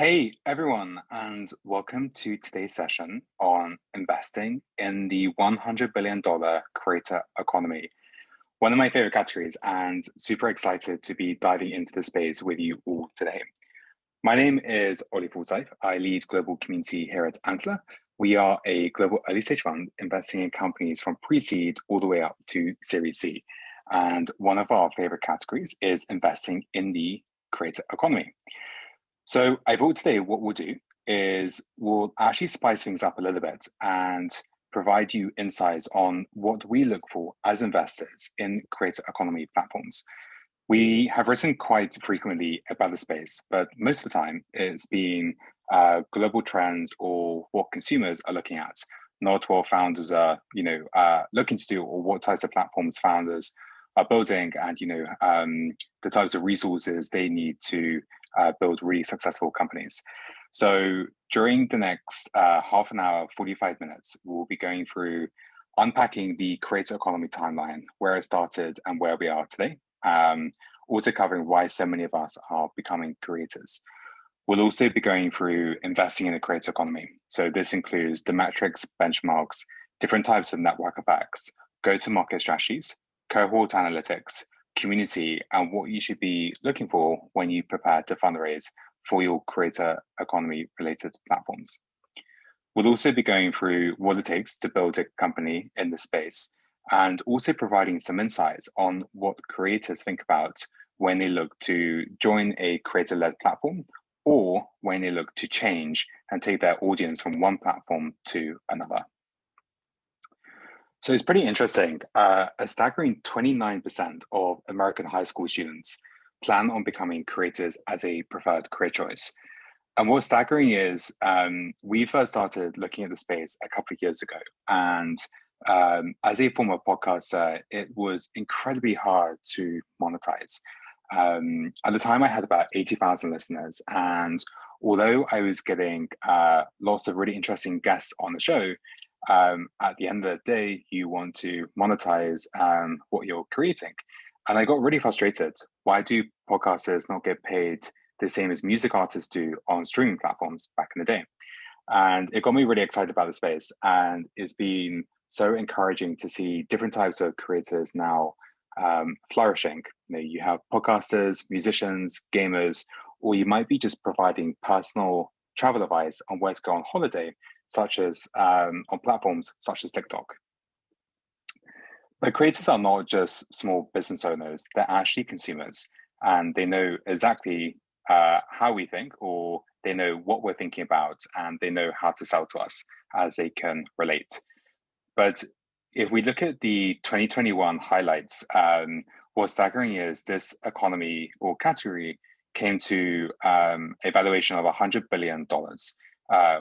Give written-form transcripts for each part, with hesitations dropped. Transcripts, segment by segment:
Hey everyone, and welcome to today's session on investing in the $100 billion creator economy. One of my favorite categories, and super excited to be diving into the space with you all today. My name is Ollie Forsyth. I lead global community here at Antler. We are a global early stage fund investing in companies from pre-seed all the way up to Series C. And one of our favorite categories is investing in the creator economy. So I thought today what we'll do is we'll actually spice things up a little bit and provide you insights on what we look for as investors in creator economy platforms. We have written quite frequently about the space, but most of the time it's been global trends or what consumers are looking at, not what founders are, looking to do or what types of platforms founders are building, and the types of resources they need to build really successful companies. So during the next half an hour, 45 minutes, we'll be going through unpacking the creator economy timeline, where it started and where we are today. Also covering why so many of us are becoming creators. We'll also be going through investing in the creator economy. So this includes the metrics, benchmarks, different types of network effects, go-to-market strategies, cohort analytics, community, and what you should be looking for when you prepare to fundraise for your creator economy related platforms. We'll also be going through what it takes to build a company in the space, and also providing some insights on what creators think about when they look to join a creator-led platform or when they look to change and take their audience from one platform to another. So it's pretty interesting. A staggering 29% of American high school students plan on becoming creators as a preferred career choice. And what's staggering is we first started looking at the space a couple of years ago. And as a former podcaster, it was incredibly hard to monetize. At the time, I had about 80,000 listeners. And although I was getting lots of really interesting guests on the show, at the end of the day, you want to monetize what you're creating. And I got really frustrated. Why do podcasters not get paid the same as music artists do on streaming platforms back in the day? And it got me really excited about the space. And it's been so encouraging to see different types of creators now flourishing. You have podcasters, musicians, gamers, or you might be just providing personal travel advice on where to go on holiday, such as on platforms such as TikTok. But creators are not just small business owners, they're actually consumers, and they know exactly how we think, or they know what we're thinking about, and they know how to sell to us as they can relate. But if we look at the 2021 highlights, what's staggering is this economy or category came to a valuation of $100 billion,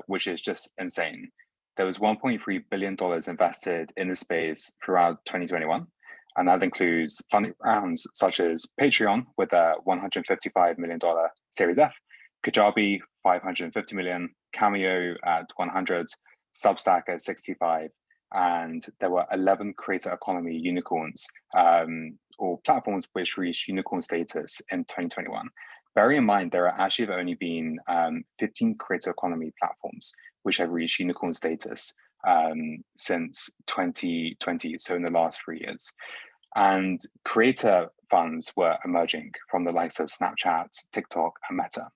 which is just insane. There was $1.3 billion invested in the space throughout 2021. And that includes funding rounds such as Patreon with a $155 million Series F, Kajabi, $550 million, Cameo at 100, Substack at 65, and there were 11 creator economy unicorns or platforms which reached unicorn status in 2021. Bearing in mind, there are actually have only been 15 creator economy platforms which have reached unicorn status since 2020, so in the last 3 years. And creator funds were emerging from the likes of Snapchat, TikTok, and Meta.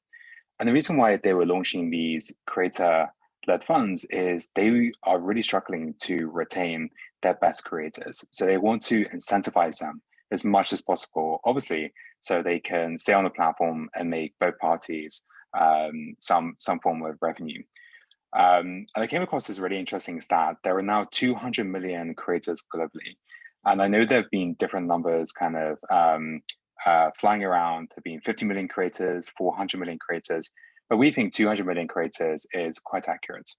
And the reason why they were launching these creator-led funds is they are really struggling to retain their best creators. So they want to incentivize them as much as possible, obviously, so they can stay on the platform and make both parties some form of revenue. And I came across this really interesting stat. There are now 200 million creators globally. And I know there have been different numbers kind of flying around. There have been 50 million creators, 400 million creators, but we think 200 million creators is quite accurate.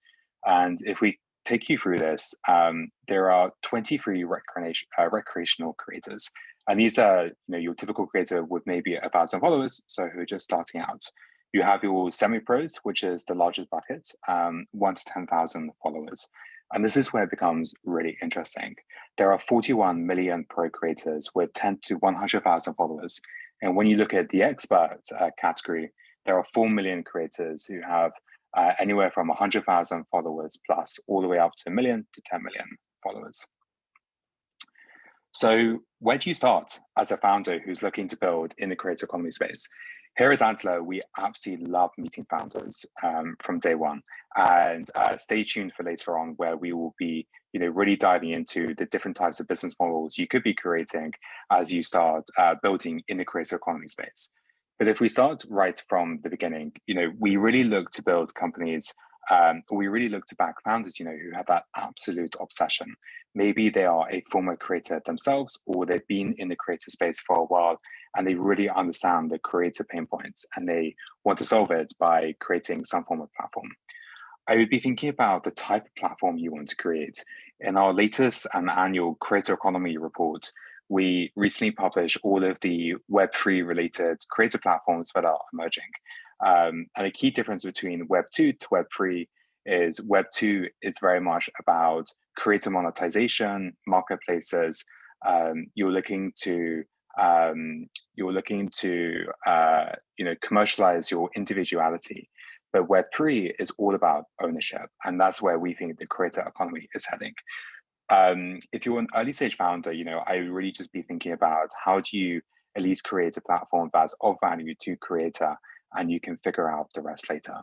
And if we take you through this, there are 23 recreational creators. And these are your typical creator with maybe 1,000 followers, so who are just starting out. You have your semi-pros, which is the largest bucket, 1 to 10,000 followers. And this is where it becomes really interesting. There are 41 million pro creators with 10 to 100,000 followers. And when you look at the expert category, there are 4 million creators who have anywhere from 100,000 followers plus all the way up to 1 million to 10 million followers. So where do you start as a founder who's looking to build in the creator economy space? Here at Antler, we absolutely love meeting founders from day one, and stay tuned for later on where we will be, really diving into the different types of business models you could be creating as you start building in the creator economy space. But if we start right from the beginning, we really look to build companies. We really look to back founders, who have that absolute obsession. Maybe they are a former creator themselves, or they've been in the creator space for a while, and they really understand the creator pain points, and they want to solve it by creating some form of platform. I would be thinking about the type of platform you want to create. In our latest and annual creator economy report, we recently published all of the Web3 related creator platforms that are emerging. And a key difference between Web 2 to Web 3 is Web 2 is very much about creator monetization, marketplaces. You're looking to commercialize your individuality. But Web 3 is all about ownership, and that's where we think the creator economy is heading. If you're an early stage founder, I would really just be thinking about how do you at least create a platform that's of value to creator, and you can figure out the rest later.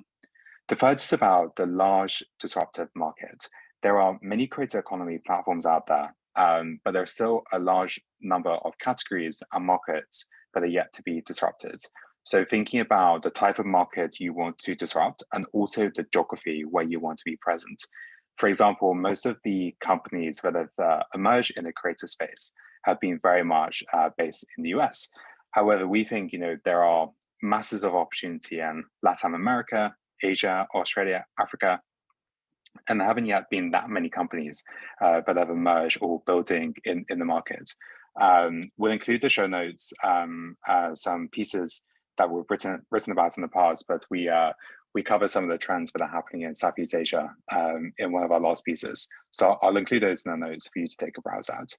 The third is about the large disruptive market. There are many creator economy platforms out there, but there's still a large number of categories and markets that are yet to be disrupted. So thinking about the type of market you want to disrupt and also the geography where you want to be present. For example, most of the companies that have emerged in the creator space have been very much based in the US. However, we think there are masses of opportunity in Latin America, Asia, Australia, Africa, and there haven't yet been that many companies that have emerged or building in the market. We'll include the show notes, some pieces that were written about in the past, but we cover some of the trends that are happening in Southeast Asia in one of our last pieces. So I'll include those in the notes for you to take a browse at.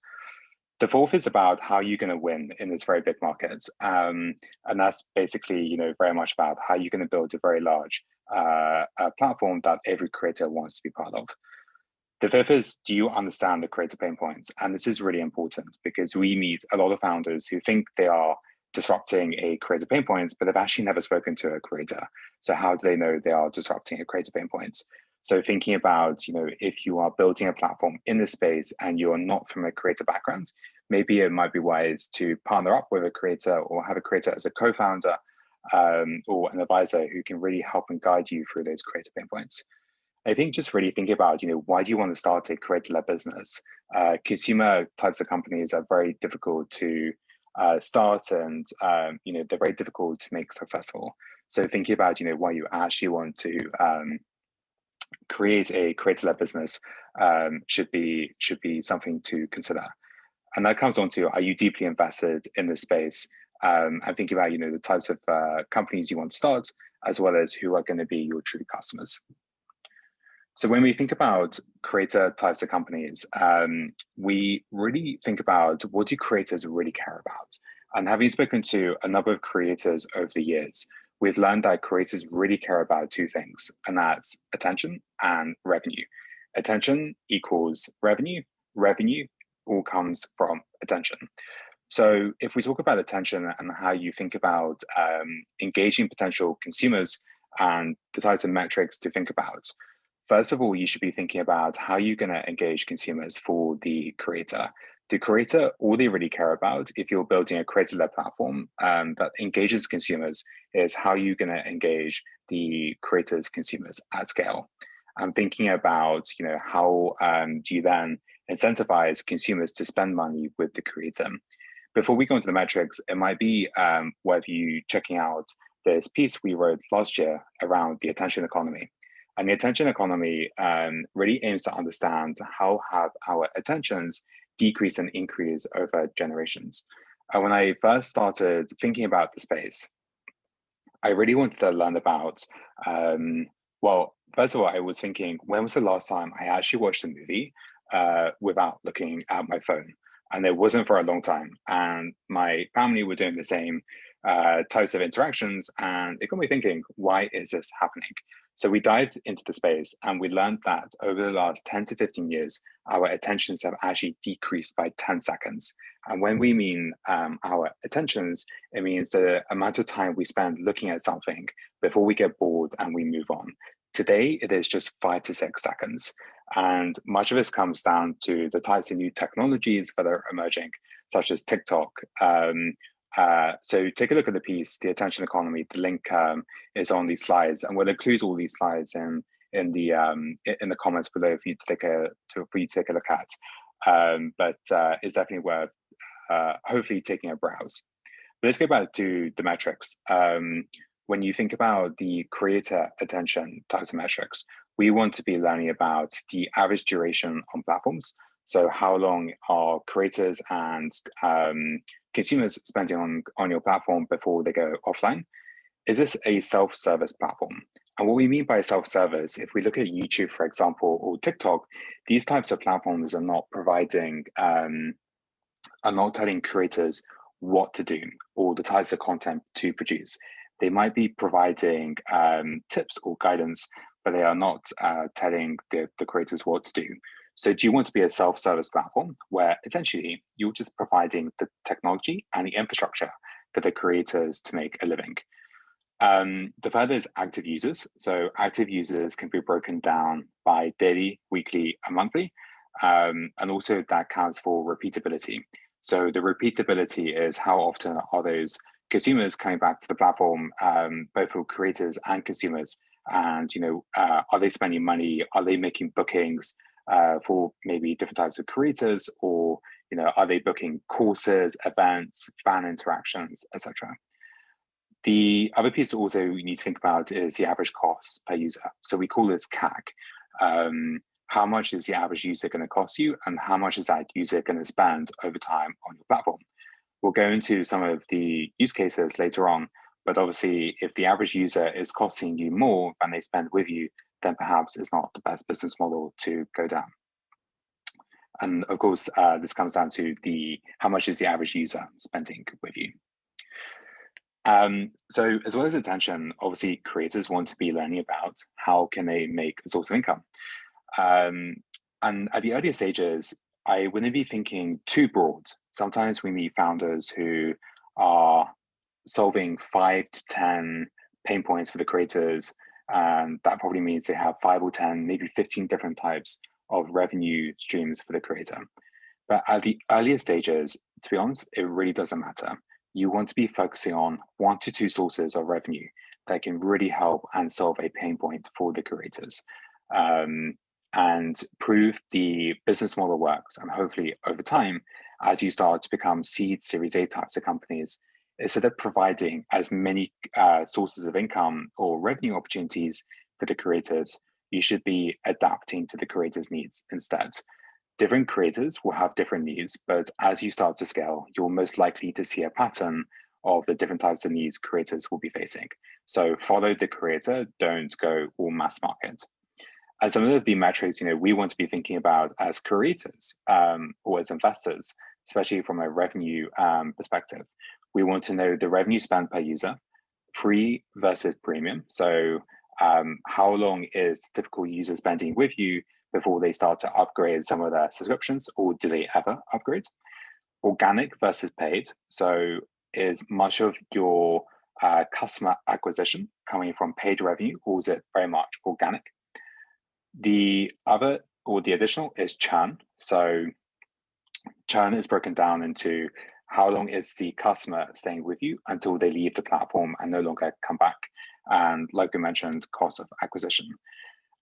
The fourth is about how you're going to win in this very big market. And that's basically, very much about how you're going to build a very large platform that every creator wants to be part of. The fifth is, do you understand the creator pain points? And this is really important because we meet a lot of founders who think they are disrupting a creator pain points, but they've actually never spoken to a creator. So how do they know they are disrupting a creator pain points? So thinking about, if you are building a platform in this space and you're not from a creator background, maybe it might be wise to partner up with a creator or have a creator as a co-founder or an advisor who can really help and guide you through those creator pain points. I think just really thinking about, why do you want to start a creator-led business? Consumer types of companies are very difficult to start, and they're very difficult to make successful. So thinking about why you actually want to create a creator-led business should be something to consider. And that comes on to, are you deeply invested in this space? And thinking about the types of companies you want to start, as well as who are going to be your true customers. So when we think about creator types of companies, we really think about what do creators really care about? And having spoken to a number of creators over the years, we've learned that creators really care about two things, and that's attention and revenue. Attention equals revenue. Revenue all comes from attention. So if we talk about attention and how you think about engaging potential consumers and the types of metrics to think about, first of all, you should be thinking about how you're going to engage consumers for the creator. The creator, all they really care about, if you're building a creator-led platform that engages consumers, is how you're going to engage the creators' consumers at scale. And thinking about, how do you then incentivize consumers to spend money with the creator? Before we go into the metrics, it might be worth you checking out this piece we wrote last year around the attention economy. And the attention economy really aims to understand how have our attentions decreased and increased over generations. And when I first started thinking about the space, I really wanted to learn about, well, first of all, I was thinking, when was the last time I actually watched a movie without looking at my phone? And it wasn't for a long time. And my family were doing the same. types of interactions, and it got me thinking, why is this happening? So we dived into the space and we learned that over the last 10 to 15 years, our attentions have actually decreased by 10 seconds. And when we mean our attentions, it means the amount of time we spend looking at something before we get bored and we move on. Today, it is just 5 to 6 seconds. And much of this comes down to the types of new technologies that are emerging, such as TikTok. So take a look at the piece, The Attention Economy. The link is on these slides, and we'll include all these slides in the comments below for you to take a look at. But it's definitely worth hopefully taking a browse. But let's go back to the metrics. When you think about the creator attention types of metrics, we want to be learning about the average duration on platforms. So how long are creators and consumers spending on your platform before they go offline? Is this a self-service platform? And what we mean by self-service, if we look at YouTube, for example, or TikTok, these types of platforms are not providing, are not telling creators what to do or the types of content to produce. They might be providing tips or guidance, but they are not telling the creators what to do. So do you want to be a self-service platform where essentially you're just providing the technology and the infrastructure for the creators to make a living? The further is active users. So active users can be broken down by daily, weekly, and monthly. And also that counts for repeatability. So the repeatability is how often are those consumers coming back to the platform, both for creators and consumers. And, are they spending money? Are they making bookings for maybe different types of creators? Or, are they booking courses, events, fan interactions, etc.? The other piece also you need to think about is the average cost per user. So we call this CAC. How much is the average user going to cost you, and how much is that user going to spend over time on your platform? We'll go into some of the use cases later on, but obviously if the average user is costing you more than they spend with you, then perhaps it's not the best business model to go down. And of course, this comes down to how much is the average user spending with you. So as well as attention, obviously creators want to be learning about how can they make a source of income. And at the earlier stages, I wouldn't be thinking too broad. Sometimes we meet founders who are solving 5 to 10 pain points for the creators. That probably means they have 5 or 10, maybe 15 different types of revenue streams for the creator. But at the earlier stages, to be honest, it really doesn't matter. You want to be focusing on 1 to 2 sources of revenue that can really help and solve a pain point for the creators. And prove the business model works. And hopefully over time, as you start to become seed, Series A types of companies, instead of providing as many sources of income or revenue opportunities for the creators, you should be adapting to the creators' needs instead. Different creators will have different needs, but as you start to scale, you're most likely to see a pattern of the different types of needs creators will be facing. So follow the creator, don't go all mass market. And some of the metrics, we want to be thinking about as creators or as investors, especially from a revenue perspective. We want to know the revenue spent per user, free versus premium. So how long is the typical user spending with you before they start to upgrade some of their subscriptions, or do they ever upgrade? Organic versus paid. So is much of your customer acquisition coming from paid revenue, or is it very much organic? The other, or the additional, is churn. So churn is broken down into how long is the customer staying with you until they leave the platform and no longer come back. And like we mentioned, cost of acquisition.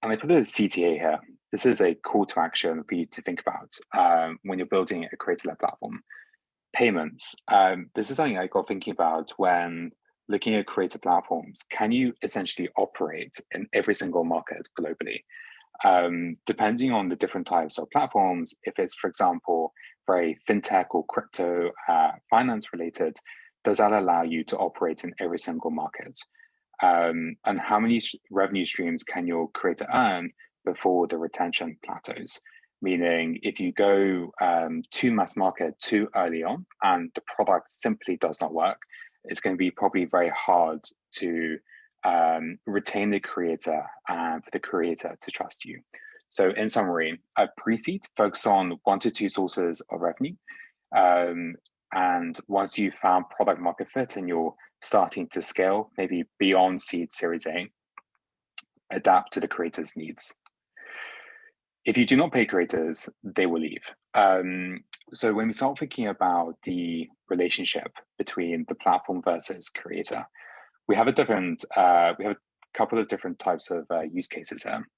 And I put a CTA here. This is a call to action for you to think about when you're building a creator-led platform. Payments. This is something I got thinking about when looking at creator platforms. Can you essentially operate in every single market globally? Depending on the different types of platforms, if it's, for example, very fintech or crypto finance related, does that allow you to operate in every single market? And how many revenue streams can your creator earn before the retention plateaus? Meaning if you go to mass market too early on and the product simply does not work, it's going to be probably very hard to retain the creator and for the creator to trust you. So in summary, a pre-seed focus on 1 to 2 sources of revenue. And once you've found product market fit and you're starting to scale, maybe beyond seed Series A, adapt to the creator's needs. If you do not pay creators, they will leave. So when we start thinking about the relationship between the platform versus creator, we have a couple of different types of use cases here.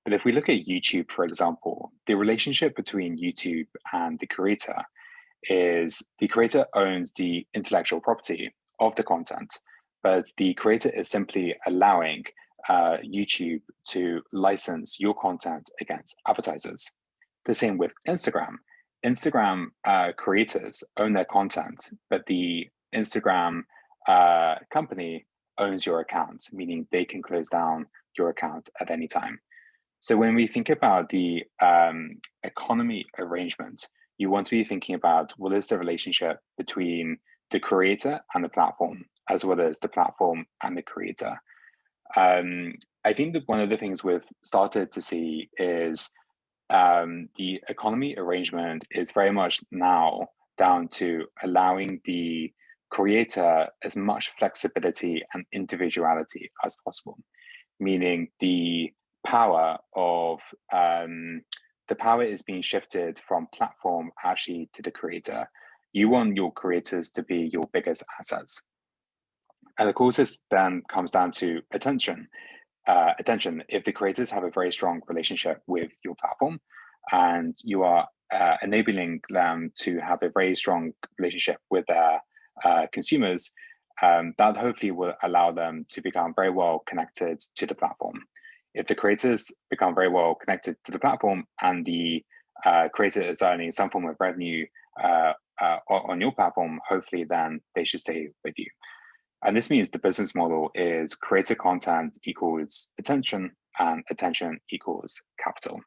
But if we look at YouTube, for example, the relationship between YouTube and the creator is the creator owns the intellectual property of the content, but the creator is simply allowing YouTube to license your content against advertisers. The same with Instagram. Instagram creators own their content, but the Instagram company owns your account, meaning they can close down your account at any time. So when we think about the economy arrangement, you want to be thinking about what is the relationship between the creator and the platform, as well as the platform and the creator. I think that one of the things we've started to see is the economy arrangement is very much now down to allowing the creator as much flexibility and individuality as possible, meaning the power is being shifted from platform actually to the creator. You want your creators to be your biggest assets. And of course, this then comes down to attention. If the creators have a very strong relationship with your platform and you are enabling them to have a very strong relationship with their consumers, that hopefully will allow them to become very well connected to the platform. If the creators become very well connected to the platform and the creator is earning some form of revenue on your platform, hopefully then they should stay with you. And this means the business model is creator content equals attention and attention equals capital.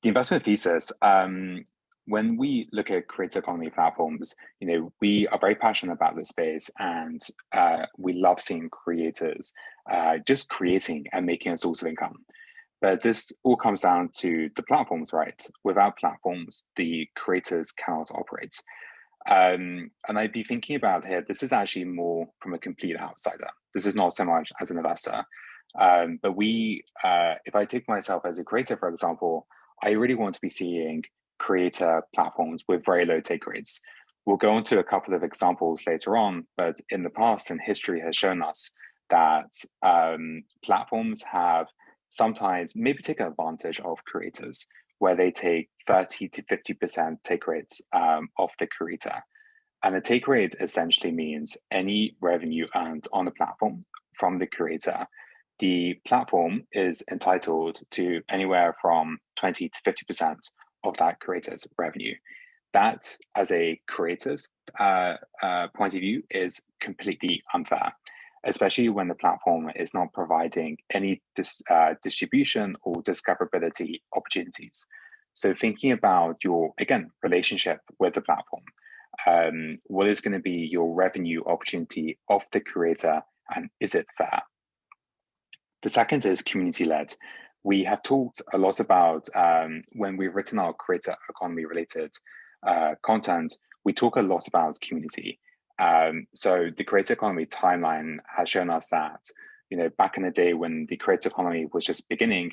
The investment thesis, when we look at creator economy platforms, we are very passionate about this space, and we love seeing creators just creating and making a source of income. But this all comes down to the platforms, right? Without platforms, the creators cannot operate. And I'd be thinking about here, this is actually more from a complete outsider. This is not so much as an investor. But if I take myself as a creator, for example, I really want to be seeing creator platforms with very low take rates. We'll go into a couple of examples later on, but in the past and history has shown us that platforms have sometimes maybe taken advantage of creators, where they take 30 to 50% take rates of the creator. And the take rate essentially means any revenue earned on the platform from the creator, the platform is entitled to anywhere from 20 to 50% of that creator's revenue. That, as a creator's point of view, is completely unfair, especially when the platform is not providing any distribution or discoverability opportunities. So thinking about your, again, relationship with the platform, what is going to be your revenue opportunity of the creator, and is it fair? The second is community-led. We have talked a lot about, when we've written our creator economy related content, we talk a lot about community. So the creator economy timeline has shown us that, back in the day when the creator economy was just beginning,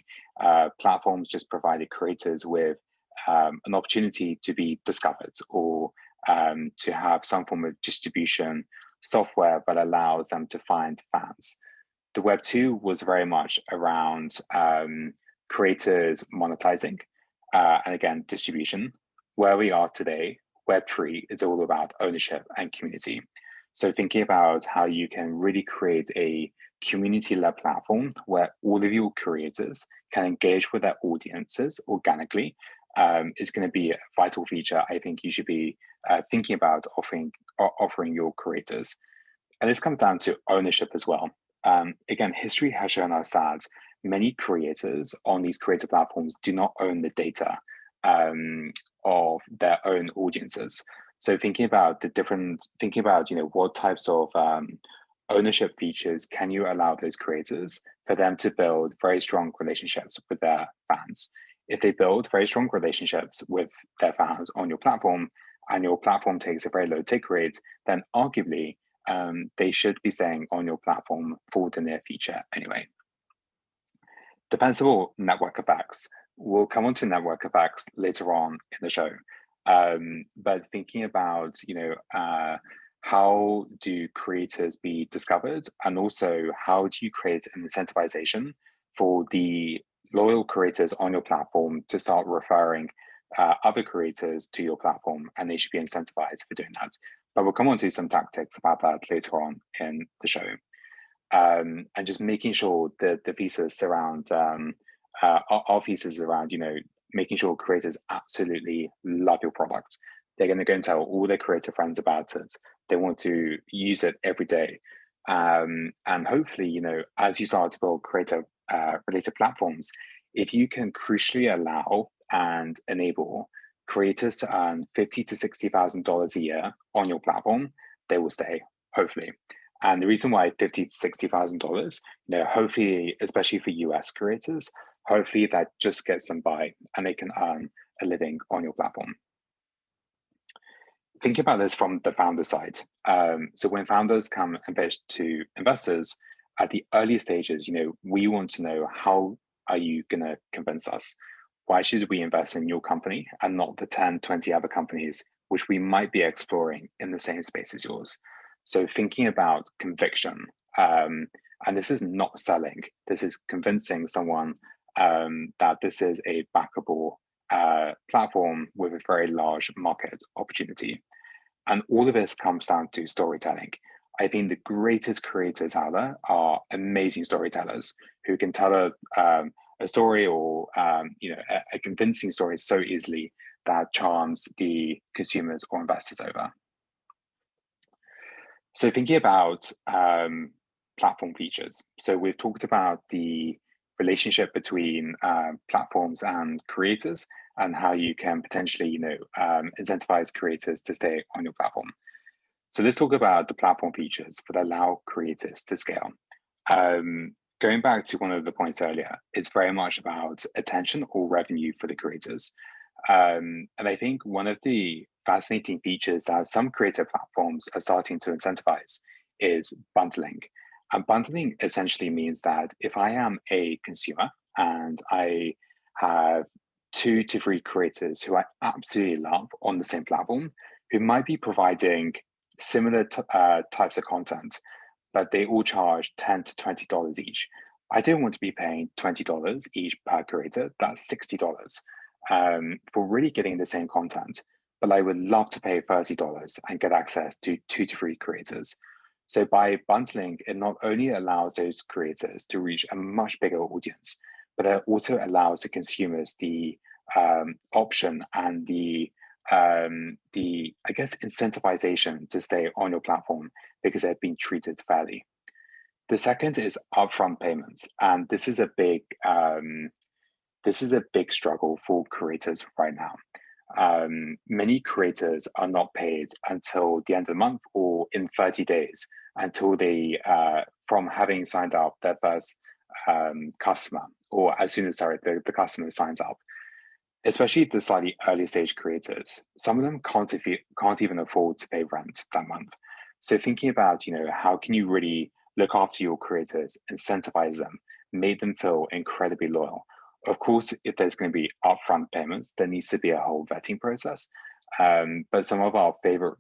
platforms just provided creators with an opportunity to be discovered or to have some form of distribution software that allows them to find fans. The Web 2 was very much around creators monetizing and again, distribution. Where we are today, Web 3 is all about ownership and community. So thinking about how you can really create a community-led platform where all of your creators can engage with their audiences organically is going to be a vital feature I think you should be thinking about offering your creators. And this comes down to ownership as well. Again, history has shown us that many creators on these creator platforms do not own the data of their own audiences. So thinking about what types of ownership features can you allow those creators for them to build very strong relationships with their fans. If they build very strong relationships with their fans on your platform, and your platform takes a very low take rate, then arguably they should be staying on your platform for the near future anyway. Defensible network effects. We'll come on to network effects later on in the show. But thinking about, how do creators be discovered, and also how do you create an incentivization for the loyal creators on your platform to start referring other creators to your platform, and they should be incentivized for doing that. But we'll come on to some tactics about that later on in the show. And just making sure that the thesis around our thesis around making sure creators absolutely love your product. They're going to go and tell all their creator friends about it. They want to use it every day, and hopefully, as you start to build creator related platforms, if you can crucially allow and enable creators to earn $50,000 to $60,000 a year on your platform, they will stay, hopefully. And the reason why $50,000 to $60,000, hopefully, especially for US creators, hopefully that just gets them by and they can earn a living on your platform. Think about this from the founder side. So when founders come and pitch to investors at the early stages, we want to know, how are you going to convince us? Why should we invest in your company and not the 10, 20 other companies which we might be exploring in the same space as yours? So thinking about conviction, and this is not selling, this is convincing someone that this is a backable platform with a very large market opportunity. And all of this comes down to storytelling. I think the greatest creators out there are amazing storytellers who can tell a story or a convincing story so easily that charms the consumers or investors over. So thinking about platform features. So we've talked about the relationship between platforms and creators, and how you can potentially, incentivize creators to stay on your platform. So let's talk about the platform features that allow creators to scale. Going back to one of the points earlier, it's very much about attention or revenue for the creators. And I think one of the fascinating features that some creator platforms are starting to incentivize is bundling. And bundling essentially means that if I am a consumer and I have 2 to 3 creators who I absolutely love on the same platform, who might be providing similar types of content, but they all charge $10 to $20 each. I don't want to be paying $20 each per creator. That's $60 for really getting the same content. But I would love to pay $30 and get access to 2 to 3 creators. So by bundling, it not only allows those creators to reach a much bigger audience, but it also allows the consumers the option and the incentivization to stay on your platform because they've been treated fairly. The second is upfront payments, and this is a big struggle for creators right now. Many creators are not paid until the end of the month or in 30 days until they from having signed up their first customer, or as soon as the customer signs up. Especially the slightly early stage creators, some of them can't even afford to pay rent that month. So thinking about, how can you really look after your creators, incentivize them, make them feel incredibly loyal. Of course, if there's going to be upfront payments, there needs to be a whole vetting process. But some of our favorite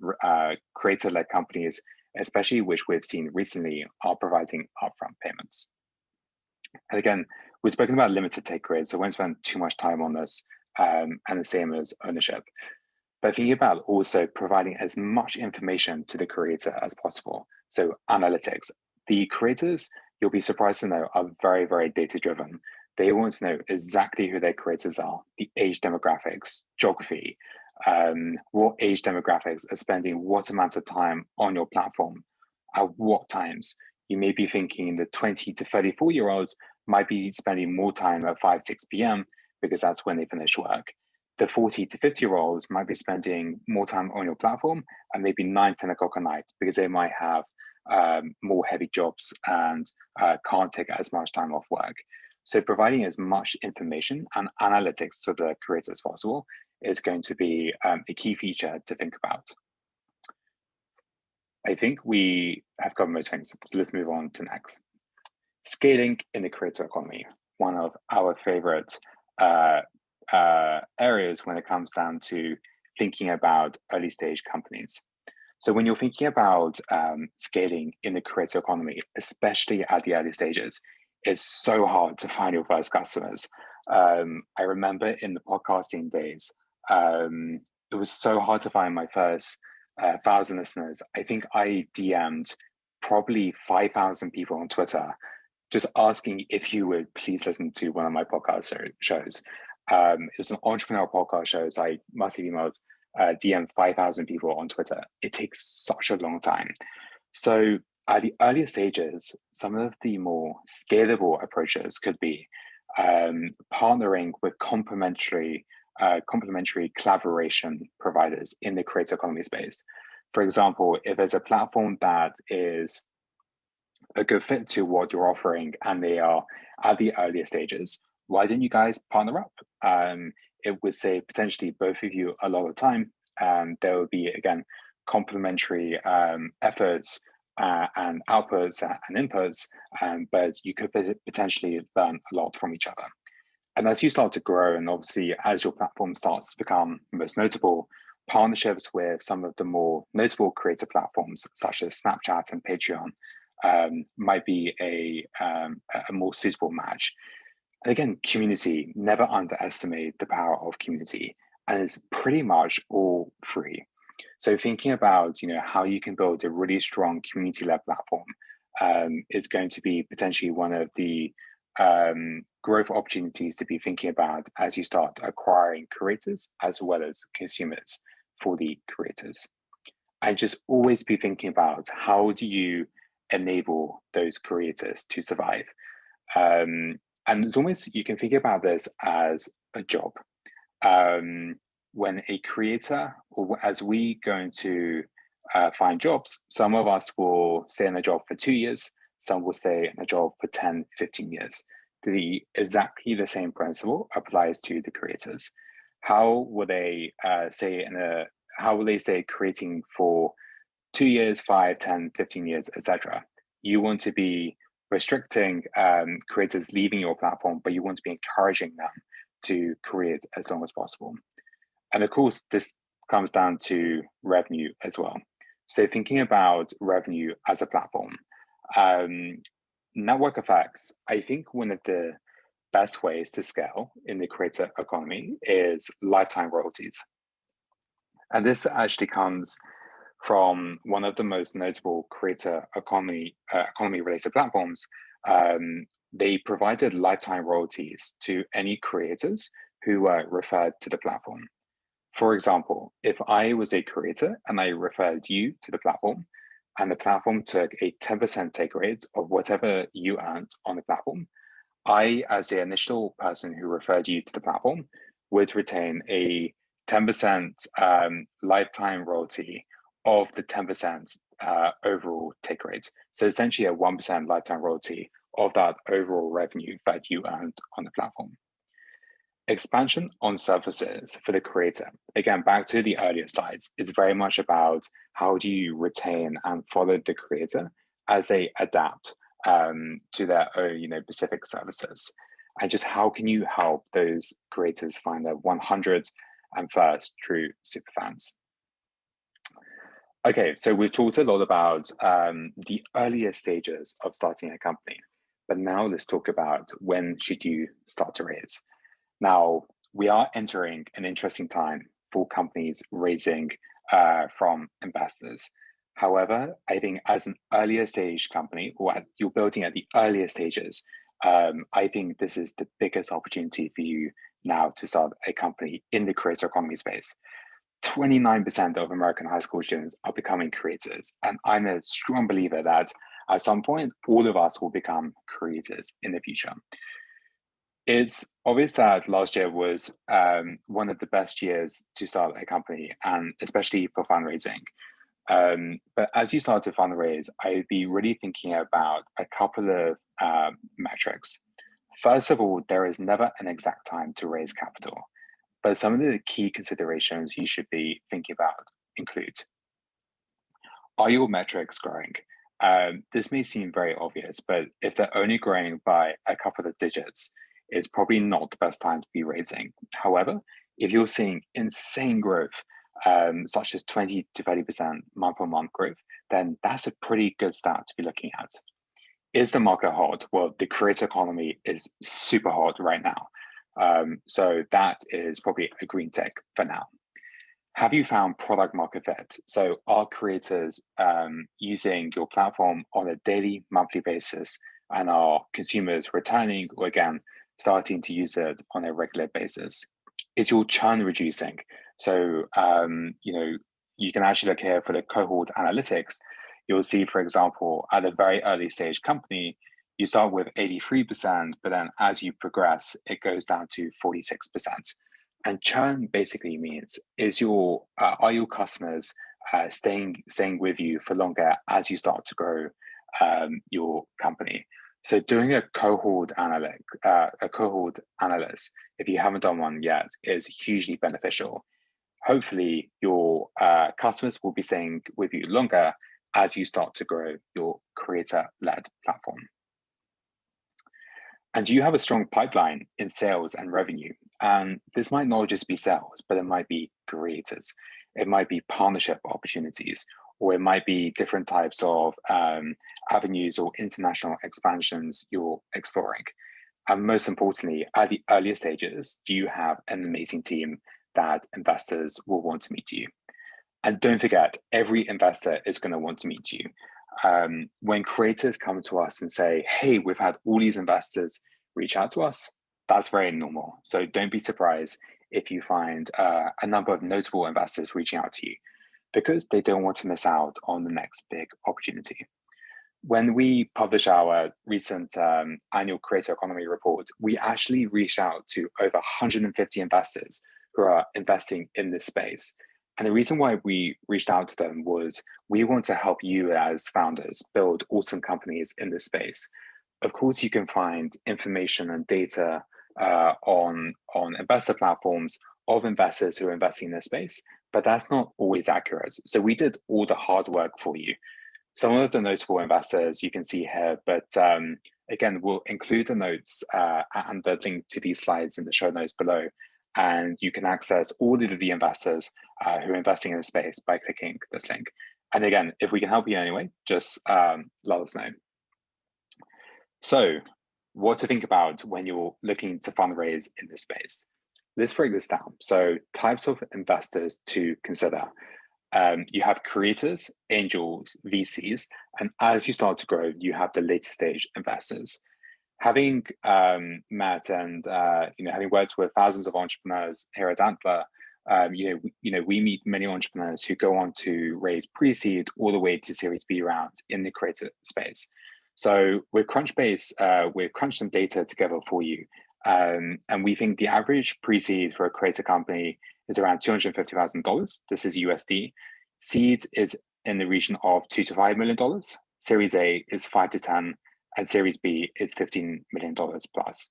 creator-led companies, especially which we've seen recently, are providing upfront payments. And again, we've spoken about limited take rates, so I won't spend too much time on this. And the same as ownership. But thinking about also providing as much information to the creator as possible. So analytics. The creators, you'll be surprised to know, are very, very data driven. They want to know exactly who their creators are, the age demographics, geography, what age demographics are spending what amount of time on your platform, at what times. You may be thinking the 20 to 34-year-olds might be spending more time at 5, 6 p.m. because that's when they finish work. the 40 to 50-year-olds might be spending more time on your platform and maybe 9, 10 o'clock at night because they might have more heavy jobs and can't take as much time off work. So providing as much information and analytics to the creators as possible is going to be a key feature to think about. I think we have covered most things, so let's move on to next. Scaling in the creator economy, one of our favorite areas when it comes down to thinking about early stage companies. So when you're thinking about scaling in the creator economy, especially at the early stages, it's so hard to find your first customers. I remember in the podcasting days, it was so hard to find my first 1,000 listeners. I think I DM'd probably 5,000 people on Twitter, just asking if you would please listen to one of my podcast shows. It's an entrepreneurial podcast show, so I must have emailed DM 5,000 people on Twitter. It takes such a long time. So at the earlier stages, some of the more scalable approaches could be partnering with complementary collaboration providers in the creator economy space. For example, if there's a platform that is a good fit to what you're offering and they are at the earlier stages, why didn't you guys partner up? It would save potentially both of you a lot of time. There would be, again, complementary efforts and outputs and inputs, but you could potentially learn a lot from each other. And as you start to grow, and obviously as your platform starts to become most notable, partnerships with some of the more notable creator platforms, such as Snapchat and Patreon, might be a more suitable match. And again, community, never underestimate the power of community, and it's pretty much all free. So thinking about how you can build a really strong community-led platform is going to be potentially one of the growth opportunities to be thinking about as you start acquiring creators as well as consumers for the creators. And just always be thinking about how do you enable those creators to survive. And it's almost, you can think about this as a job. When a creator, or as we going to find jobs, some of us will stay in a job for 2 years, some will stay in a job for 10, 15 years. Exactly the same principle applies to the creators. How will they stay creating for 2 years, 5, 10, 15 years, etc.? You want to be restricting creators leaving your platform, but you want to be encouraging them to create as long as possible. And of course, this comes down to revenue as well. So thinking about revenue as a platform, network effects, I think one of the best ways to scale in the creator economy is lifetime royalties. And this actually comes from one of the most notable creator economy related platforms. They provided lifetime royalties to any creators who were referred to the platform. For example, if I was a creator and I referred you to the platform, and the platform took a 10% take rate of whatever you earned on the platform, I, as the initial person who referred you to the platform, would retain a 10% lifetime royalty of the 10% overall take rate. So essentially a 1% lifetime royalty of that overall revenue that you earned on the platform. Expansion on services for the creator, again, back to the earlier slides, is very much about how do you retain and follow the creator as they adapt to their own specific services, and just how can you help those creators find their 100th and first true superfans. Okay, so we've talked a lot about the earlier stages of starting a company, but now let's talk about when should you start to raise. Now, we are entering an interesting time for companies raising from investors. However, I think as an earlier stage company, or you're building at the earlier stages, I think this is the biggest opportunity for you now to start a company in the creator economy space. 29% of American high school students are becoming creators. And I'm a strong believer that at some point, all of us will become creators in the future. It's obvious that last year was one of the best years to start a company, and especially for fundraising. But as you start to fundraise, I'd be really thinking about a couple of metrics. First of all, there is never an exact time to raise capital, but some of the key considerations you should be thinking about include: are your metrics growing? This may seem very obvious, but if they're only growing by a couple of digits, it's probably not the best time to be raising. However, if you're seeing insane growth, such as 20 to 30% month on month growth, then that's a pretty good start to be looking at. Is the market hot? Well, the creator economy is super hot right now. So that is probably a green tick for now. Have you found product market fit? So are creators using your platform on a daily, monthly basis, and are consumers returning or again starting to use it on a regular basis? Is your churn reducing? So you can actually look here for the cohort analytics. You'll see, for example, at a very early stage company, you start with 83%, but then as you progress, it goes down to 46%. And churn basically means are your customers staying with you for longer as you start to grow your company? So doing a cohort analysis, if you haven't done one yet, is hugely beneficial. Hopefully, your customers will be staying with you longer as you start to grow your creator-led platform. And do you have a strong pipeline in sales and revenue? And this might not just be sales, but it might be creators. It might be partnership opportunities, or it might be different types of avenues or international expansions you're exploring. And most importantly, at the earlier stages, do you have an amazing team that investors will want to meet you? And don't forget, every investor is going to want to meet you. When creators come to us and say, hey, we've had all these investors reach out to us, that's very normal. So don't be surprised if you find a number of notable investors reaching out to you, because they don't want to miss out on the next big opportunity. When we publish our recent annual creator economy report, we actually reached out to over 150 investors who are investing in this space. And the reason why we reached out to them was we want to help you as founders build awesome companies in this space. Of course, you can find information and data on investor platforms of investors who are investing in this space, but that's not always accurate. So we did all the hard work for you. Some of the notable investors you can see here, but again, we'll include the notes and the link to these slides in the show notes below. And you can access all of the investors who are investing in the space by clicking this link. And again, if we can help you in any way, just let us know. So what to think about when you're looking to fundraise in this space? Let's break this down. So types of investors to consider. You have creators, angels, VCs, and as you start to grow, you have the later stage investors. Having met and having worked with thousands of entrepreneurs here at Antler, we meet many entrepreneurs who go on to raise pre-seed all the way to Series B rounds in the creator space. So with Crunchbase, we've crunched some data together for you, and we think the average pre-seed for a creator company is around $250,000. This is USD. Seed is in the region of $2 to $5 million. Series A is 5 to 10. And Series B is $15 million plus.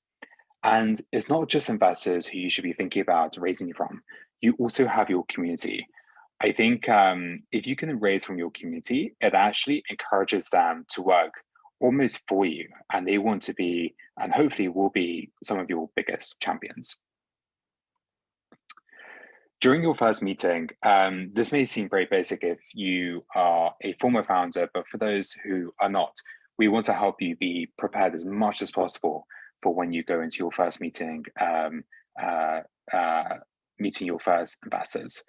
And it's not just investors who you should be thinking about raising from. You also have your community. I think if you can raise from your community, it actually encourages them to work almost for you. And they want to be, and hopefully will be, some of your biggest champions. During your first meeting, this may seem very basic if you are a former founder, but for those who are not, we want to help you be prepared as much as possible for when you go into your first meeting, meeting your first investors.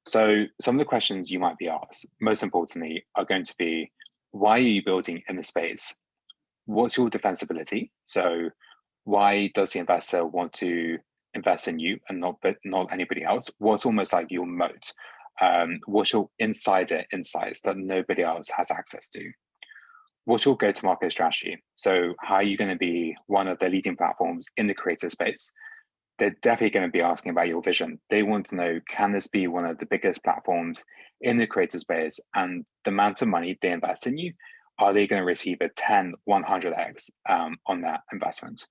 So some of the questions you might be asked, most importantly, are going to be, why are you building in the space? What's your defensibility? So why does the investor want to invest in you and not anybody else? What's almost like your moat? What's your insider insights that nobody else has access to? what's your go-to-market strategy? So how are you going to be one of the leading platforms in the creator space? They're definitely going to be asking about your vision. They want to know, can this be one of the biggest platforms in the creator space? And the amount of money they invest in you, are they going to receive a 10, 100x on that investment?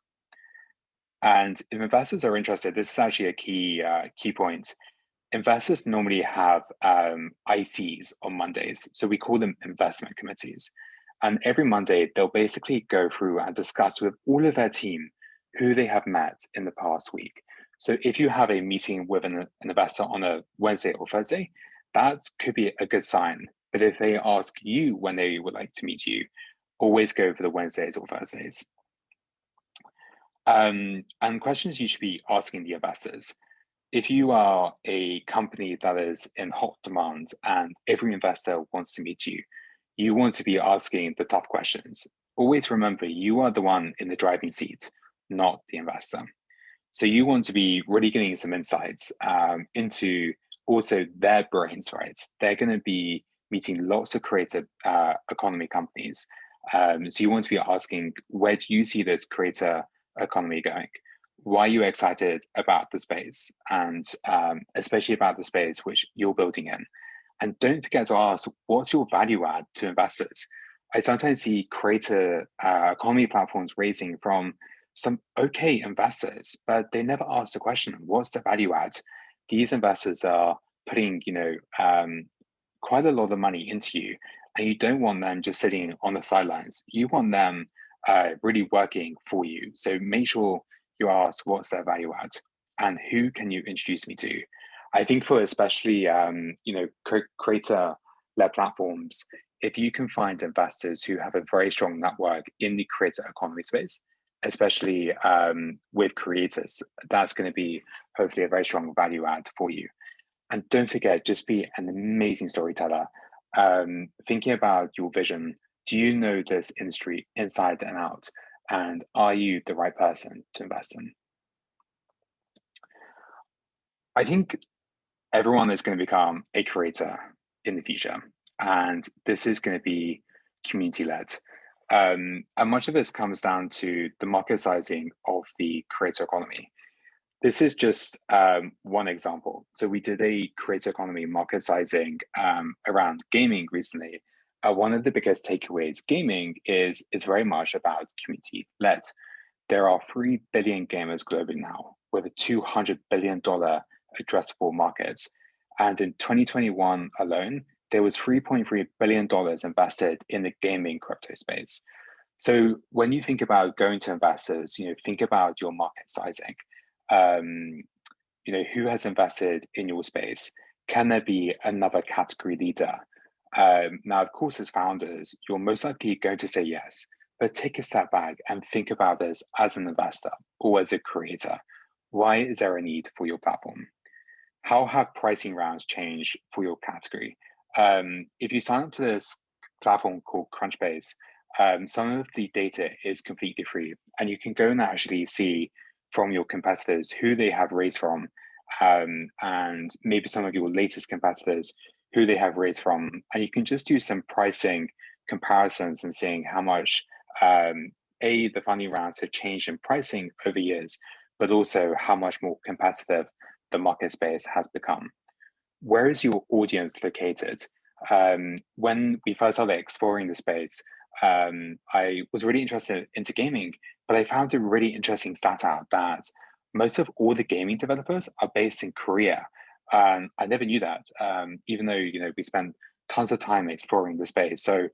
And if investors are interested, this is actually a key point. Investors normally have ICs on Mondays. So we call them investment committees. And every Monday, they'll basically go through and discuss with all of their team who they have met in the past week. So if you have a meeting with an investor on a Wednesday or Thursday, that could be a good sign. But if they ask you when they would like to meet you, always go for the Wednesdays or Thursdays. And questions you should be asking the investors. If you are a company that is in hot demand and every investor wants to meet you, you want to be asking the tough questions. Always remember, you are the one in the driving seat, not the investor. So you want to be really getting some insights into also their brains, right? They're going to be meeting lots of creator economy companies. So you want to be asking, where do you see this creator economy going? Why are you excited about the space, and especially about the space which you're building in? And don't forget to ask, what's your value add to investors? I sometimes see creator economy platforms raising from some okay investors, but they never ask the question, what's the value add? These investors are putting, quite a lot of money into you, and you don't want them just sitting on the sidelines. You want them really working for you. So make sure you ask, what's their value add, and who can you introduce me to? I think for especially creator-led platforms, if you can find investors who have a very strong network in the creator economy space, especially with creators, that's going to be hopefully a very strong value add for you. And don't forget, just be an amazing storyteller. Thinking about your vision, do you know this industry inside and out? And are you the right person to invest in? I think everyone is going to become a creator in the future, and this is going to be community-led. And much of this comes down to the market sizing of the creator economy. This is just one example. So we did a creator economy market sizing around gaming recently. One of the biggest takeaways, gaming is very much about community-led. There are 3 billion gamers globally now, with a $200 billion addressable market. And in 2021 alone, there was $3.3 billion invested in the gaming crypto space. So when you think about going to investors, think about your market sizing. Who has invested in your space? Can there be another category leader? Now, of course, as founders, you're most likely going to say yes, but take a step back and think about this as an investor or as a creator. Why is there a need for your platform? How have pricing rounds changed for your category? If you sign up to this platform called Crunchbase, some of the data is completely free, and you can go and actually see from your competitors who they have raised from, and maybe some of your latest competitors who they have raised from, and you can just do some pricing comparisons and seeing how much the funding rounds have changed in pricing over years, but also how much more competitive the market space has become. Where is your audience located? When we first started exploring the space, I was really interested into gaming, but I found a really interesting stat out that most of all the gaming developers are based in Korea. I never knew that, even though we spent tons of time exploring the space. So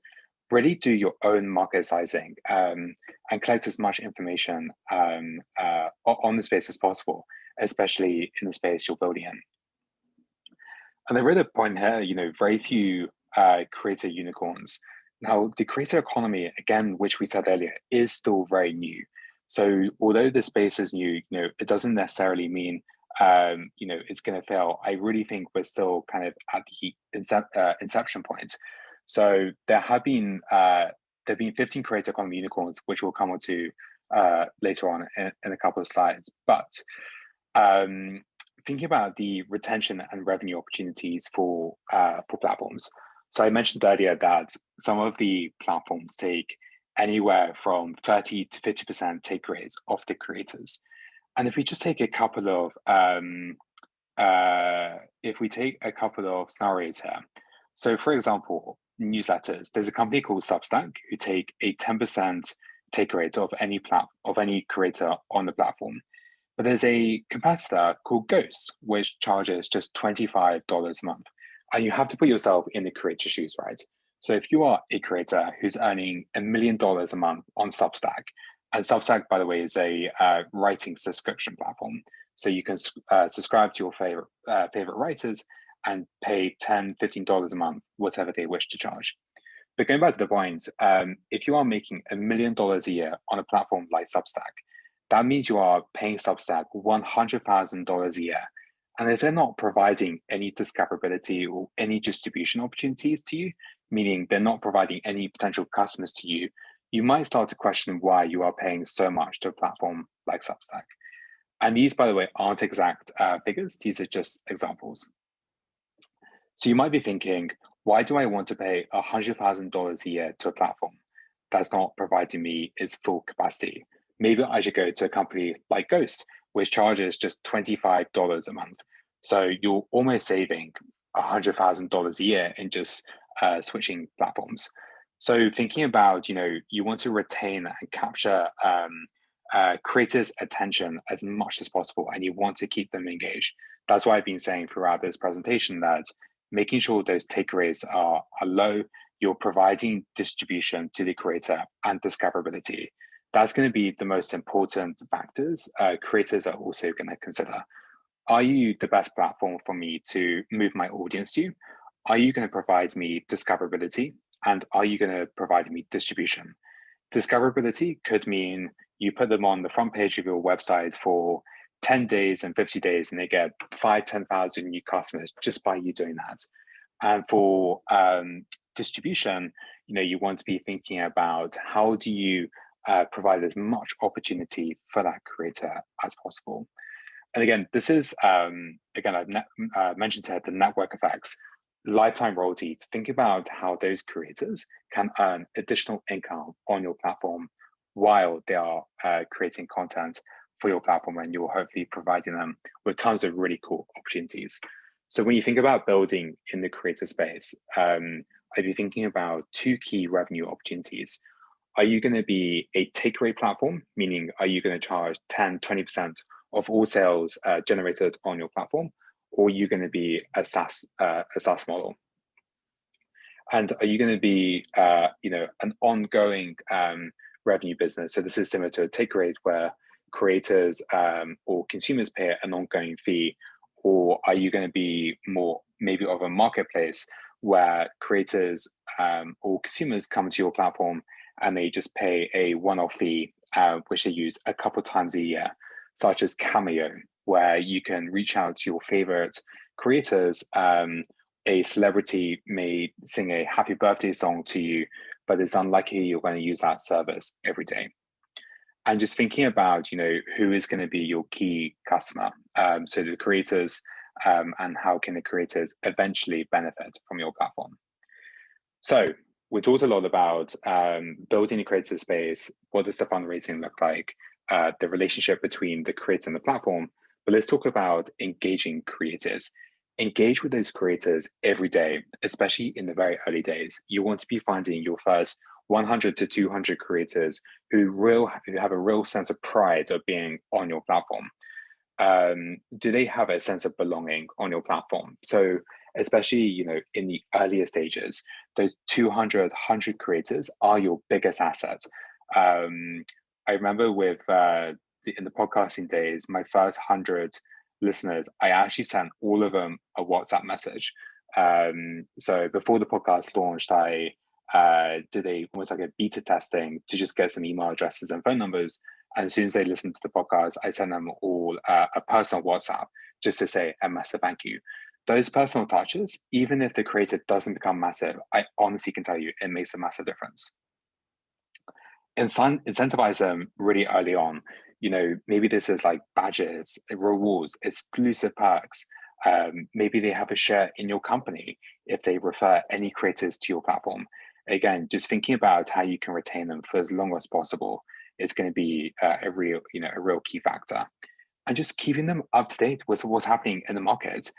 really do your own market sizing and collect as much information on the space as possible, especially in the space you're building in. And I read a point here, very few creator unicorns. Now, the creator economy, again, which we said earlier, is still very new. So although the space is new, it doesn't necessarily mean, it's going to fail. I really think we're still kind of at the inception point. So there have been 15 creator economy unicorns, which we'll come on to later on in a couple of slides. But thinking about the retention and revenue opportunities for platforms. So I mentioned earlier that some of the platforms take anywhere from 30 to 50% take rates of the creators. And if we just take a couple of if we take a couple of scenarios here. So for example, newsletters, there's a company called Substack who take a 10% take rate of any creator on the platform. But there's a competitor called Ghost, which charges just $25 a month. And you have to put yourself in the creator's shoes, right? So if you are a creator who's earning $1 million a month on Substack, and Substack, by the way, is a writing subscription platform. So you can subscribe to your favorite writers and pay $10, $15 a month, whatever they wish to charge. But going back to the point, if you are making $1 million a year on a platform like Substack, that means you are paying Substack $100,000 a year. And if they're not providing any discoverability or any distribution opportunities to you, meaning they're not providing any potential customers to you, you might start to question why you are paying so much to a platform like Substack. And these, by the way, aren't exact figures. These are just examples. So you might be thinking, why do I want to pay $100,000 a year to a platform that's not providing me its full capacity? Maybe I should go to a company like Ghost, which charges just $25 a month. So you're almost saving $100,000 a year in just switching platforms. So thinking about, you want to retain and capture creators' attention as much as possible, and you want to keep them engaged. That's why I've been saying throughout this presentation that making sure those take rates are low, you're providing distribution to the creator and discoverability. That's going to be the most important factors creators are also going to consider. Are you the best platform for me to move my audience to? Are you going to provide me discoverability? And are you going to provide me distribution? Discoverability could mean you put them on the front page of your website for 10 days and 50 days, and they get 10,000 new customers just by you doing that. And for distribution, you want to be thinking about how do you provide as much opportunity for that creator as possible. And again, this is, I've mentioned here the network effects, lifetime royalty, to think about how those creators can earn additional income on your platform while they are creating content for your platform, and you're hopefully providing them with tons of really cool opportunities. So when you think about building in the creator space, I'd be thinking about two key revenue opportunities. Are you going to be a take rate platform, meaning are you going to charge 10, 20% of all sales generated on your platform, or are you going to be a SaaS model? And are you going to be an ongoing revenue business? So this is similar to a take rate where creators or consumers pay an ongoing fee, or are you going to be more maybe of a marketplace where creators or consumers come to your platform and they just pay a one-off fee, which they use a couple times a year, such as Cameo, where you can reach out to your favorite creators. A celebrity may sing a happy birthday song to you, but it's unlikely you're going to use that service every day. And just thinking about, who is going to be your key customer, so the creators, and how can the creators eventually benefit from your platform. So we talked a lot about building a creator space. What does the fundraising look like? The relationship between the creator and the platform. But let's talk about engaging creators. Engage with those creators every day, especially in the very early days. You want to be finding your first 100 to 200 creators who have a real sense of pride of being on your platform. Do they have a sense of belonging on your platform? So especially, in the earlier stages, those 200, 100 creators are your biggest asset. I remember in the podcasting days, my first 100 listeners, I actually sent all of them a WhatsApp message. So before the podcast launched, I did almost like a beta testing to just get some email addresses and phone numbers. And as soon as they listened to the podcast, I sent them all a personal WhatsApp just to say a massive thank you. Those personal touches, even if the creator doesn't become massive, I honestly can tell you it makes a massive difference. Incentivize them really early on. Maybe this is like badges, rewards, exclusive perks. Maybe they have a share in your company if they refer any creators to your platform. again, just thinking about how you can retain them for as long as possible is going to be a real, a real key factor. And just keeping them up to date with what's happening in the market.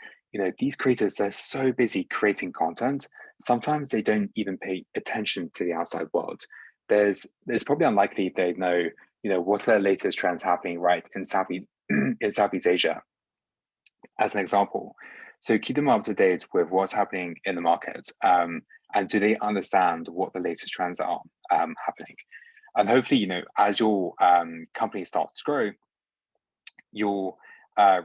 These creators are so busy creating content. Sometimes they don't even pay attention to the outside world. There's probably unlikely they know, what are the latest trends happening right in Southeast in Southeast Asia, as an example. So keep them up to date with what's happening in the market, and do they understand what the latest trends are happening? And hopefully, as your company starts to grow, your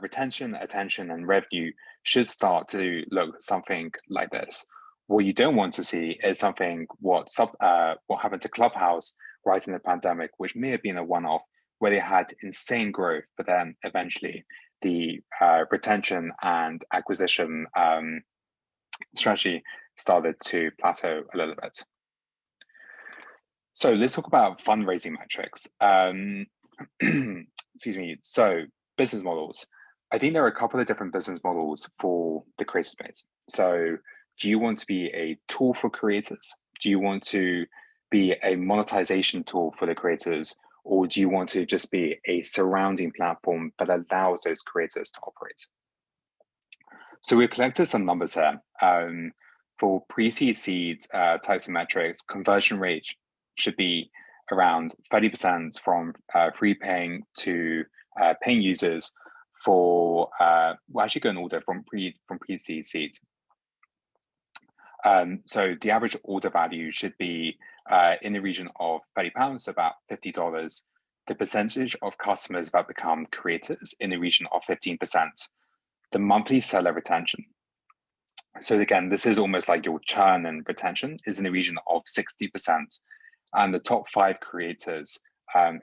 retention, attention, and revenue should start to look something like this. What you don't want to see is something what happened to Clubhouse right in the pandemic, which may have been a one-off, where they had insane growth, but then eventually the retention and acquisition strategy started to plateau a little bit. So let's talk about fundraising metrics. Excuse me. So business models. I think there are a couple of different business models for the creator space. So do you want to be a tool for creators? Do you want to be a monetization tool for the creators? Or do you want to just be a surrounding platform that allows those creators to operate? So we've collected some numbers here. For pre-seed seed types of metrics, conversion rate should be around 30% from free paying to paying users for, we'll actually go in order from pre-seed seed. So the average order value should be in the region of £30, so about $50. The percentage of customers that become creators in the region of 15%. The monthly seller retention. So again, this is almost like your churn and retention is in the region of 60%. And the top 5 creators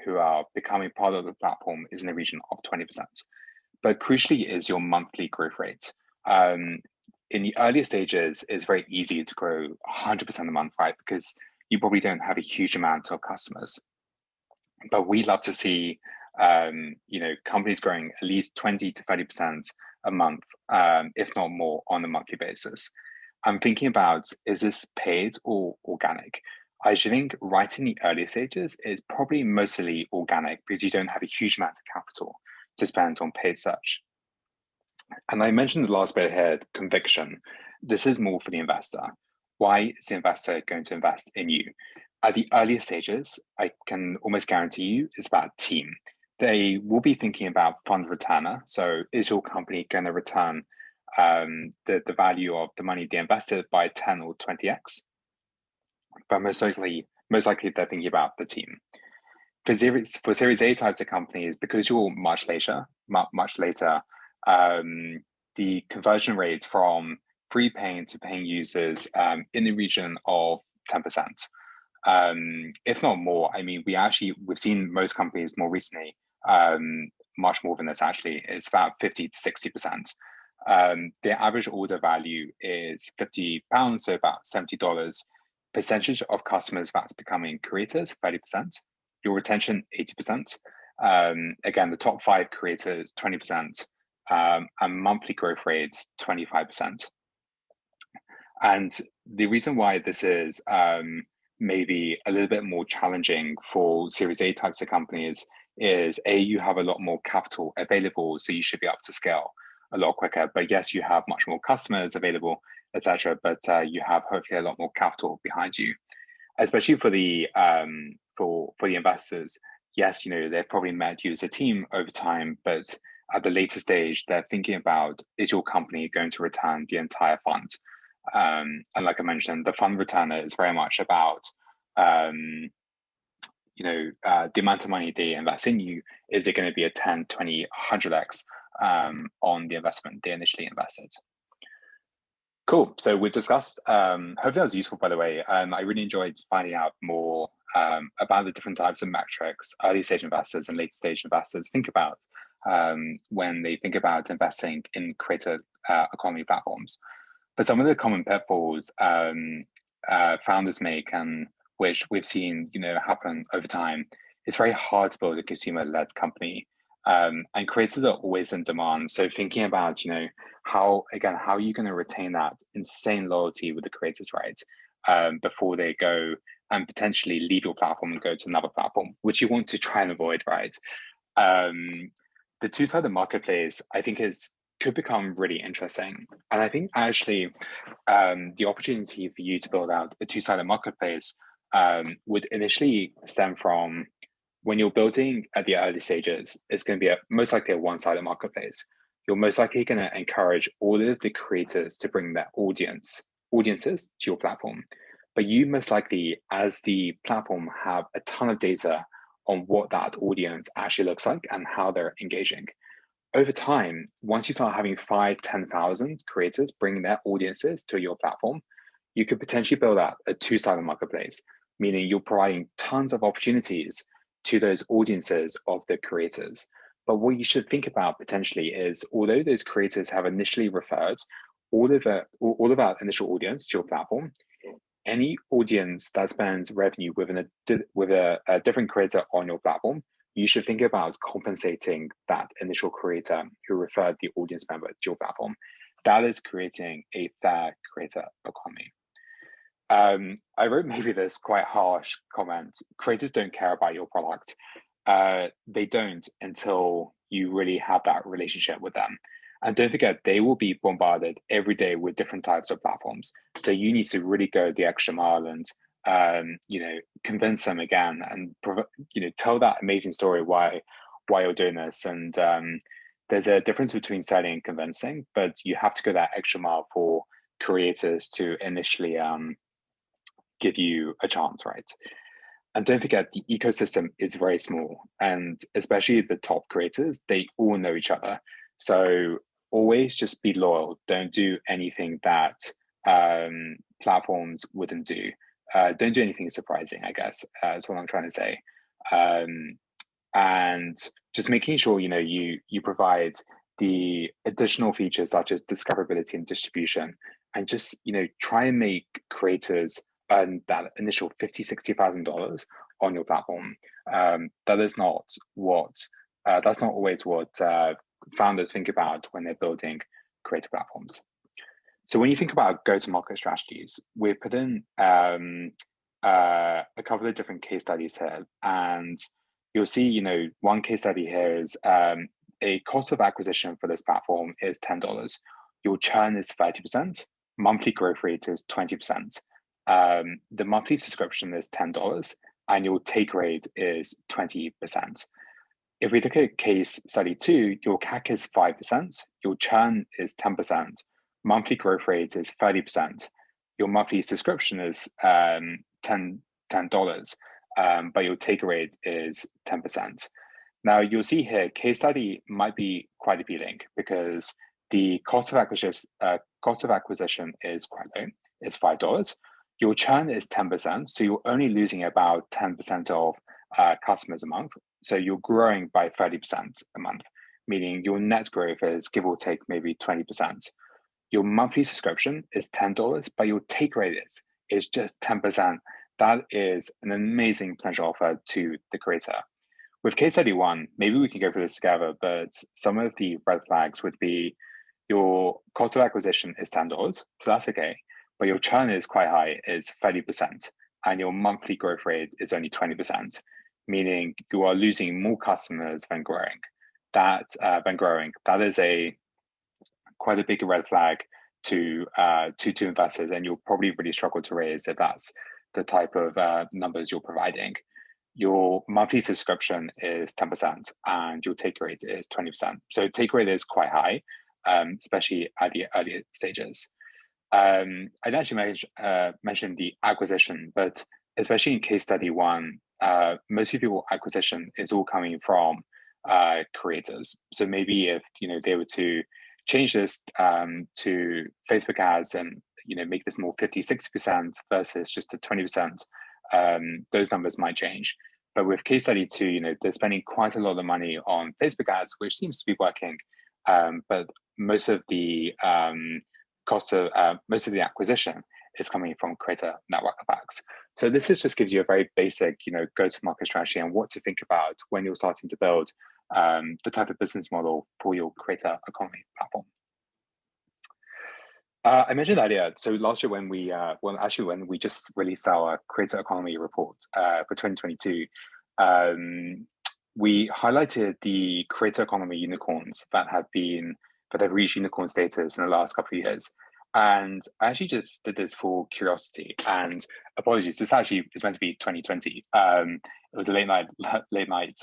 who are becoming part of the platform is in the region of 20%. But crucially is your monthly growth rate. In the earlier stages, it's very easy to grow 100% a month, right? Because you probably don't have a huge amount of customers. But we love to see, companies growing at least 20 to 30% a month, if not more, on a monthly basis. I'm thinking about, is this paid or organic? I should think right in the early stages is probably mostly organic because you don't have a huge amount of capital to spend on paid search. And I mentioned the last bit here, conviction. This is more for the investor. Why is the investor going to invest in you? At the earlier stages, I can almost guarantee you it's about team. They will be thinking about fund returner. So is your company going to return the value of the money they invested by 10 or 20x? But most likely they're thinking about the team. For Series A types of companies, because you're much later, the conversion rate from free paying to paying users in the region of 10%, if not more. I mean, we've seen most companies more recently, much more than this actually. It's about 50 to 60%. The average order value is £50, so about $70. Percentage of customers that's becoming creators, 30%. Your retention, 80%. Again, the top 5 creators, 20%. And monthly growth rates, 25%. And the reason why this is maybe a little bit more challenging for Series A types of companies is you have a lot more capital available, so you should be able to scale a lot quicker. But yes, you have much more customers available, etc. But you have hopefully a lot more capital behind you, especially for the investors. Yes, they've probably met you as a team over time, but at the later stage, they're thinking about, is your company going to return the entire fund? And like I mentioned, the fund returner is very much about, the amount of money they invest in you. Is it going to be a 10, 20, 100x on the investment they initially invested? Cool. So we discussed, hope that was useful, by the way. I really enjoyed finding out more about the different types of metrics early stage investors and late stage investors think about when they think about investing in creator economy platforms. But some of the common pitfalls founders make, and which we've seen happen over time, it's very hard to build a consumer-led company. And creators are always in demand. So thinking about, how are you going to retain that insane loyalty with the creators, right? before they go and potentially leave your platform and go to another platform, which you want to try and avoid, right? The two-sided marketplace, I think, could become really interesting. And I think actually the opportunity for you to build out a two-sided marketplace would initially stem from when you're building at the early stages. It's going to be most likely a one-sided marketplace. You're most likely going to encourage all of the creators to bring their audiences to your platform. But you most likely, as the platform, have a ton of data on what that audience actually looks like and how they're engaging. Over time, once you start having 5, 10,000 creators bringing their audiences to your platform, you could potentially build out a two-sided marketplace, meaning you're providing tons of opportunities to those audiences of the creators. But what you should think about potentially is, although those creators have initially referred all of our initial audience to your platform, any audience that spends revenue with a different creator on your platform, you should think about compensating that initial creator who referred the audience member to your platform. That is creating a fair creator economy. I wrote maybe this quite harsh comment: creators don't care about your product. They don't until you really have that relationship with them. And don't forget, they will be bombarded every day with different types of platforms. So you need to really go the extra mile and convince them again, and tell that amazing story why you're doing this. And there's a difference between selling and convincing, but you have to go that extra mile for creators to initially give you a chance, right? And don't forget, the ecosystem is very small, and especially the top creators, they all know each other. So always just be loyal. Don't do anything that platforms wouldn't do. Don't do anything surprising, I guess, is what I'm trying to say. And just making sure you provide the additional features such as discoverability and distribution, and just try and make creators earn that initial $50,000-$60,000 on your platform. That is not what that's not always what founders think about when they're building creator platforms. So when you think about go-to-market strategies, we're put in a couple of different case studies here, and you'll see, one case study here is a cost of acquisition for this platform is $10. Your churn is 30%. Monthly growth rate is 20%. The monthly subscription is $10, and your take rate is 20%. If we look at case study 2, your CAC is 5%, your churn is 10%, monthly growth rate is 30%, your monthly subscription is $10, but your take rate is 10%. Now you'll see here, case study might be quite appealing because the cost of acquisition is quite low. It's $5. Your churn is 10%, so you're only losing about 10% of customers a month. So you're growing by 30% a month, meaning your net growth is give or take maybe 20%. Your monthly subscription is $10, but your take rate is just 10%. That is an amazing potential offer to the creator. With case study 1, maybe we can go through this together, but some of the red flags would be your cost of acquisition is $10, so that's okay, but your churn is quite high, is 30%, and your monthly growth rate is only 20%, meaning you are losing more customers than growing. That is quite a big red flag to investors, and you'll probably really struggle to raise if that's the type of numbers you're providing. Your monthly subscription is 10% and your take rate is 20%. So take rate is quite high, especially at the earlier stages. I'd actually mentioned the acquisition, but especially in case study 1, most of your acquisition is all coming from creators. So maybe if they were to change this to Facebook ads and make this more 50-60% versus just a 20%, those numbers might change. But with case study 2, they're spending quite a lot of money on Facebook ads, which seems to be working, but most of the acquisition is coming from creator network effects. So this just gives you a very basic, go-to-market strategy and what to think about when you're starting to build the type of business model for your creator economy platform. I mentioned earlier, so last year when when we just released our creator economy report for 2022, um, we highlighted the creator economy unicorns that have reached unicorn status in the last couple of years. And I actually just did this for curiosity. And apologies, this actually is meant to be 2020. It was a late night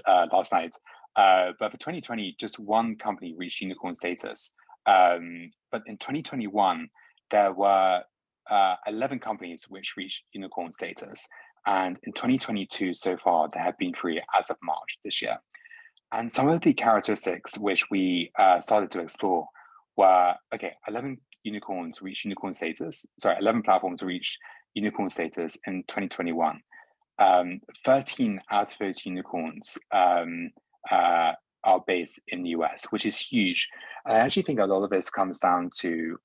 last night. But for 2020, just one company reached unicorn status. But in 2021, there were 11 companies which reached unicorn status. And in 2022 so far, there have been three as of March this year. And some of the characteristics which we started to explore were, okay, 11 unicorns reached unicorn status. Sorry, 11 platforms reached unicorn status in 2021. 13 out of those unicorns are based in the US, which is huge. I actually think a lot of this comes down to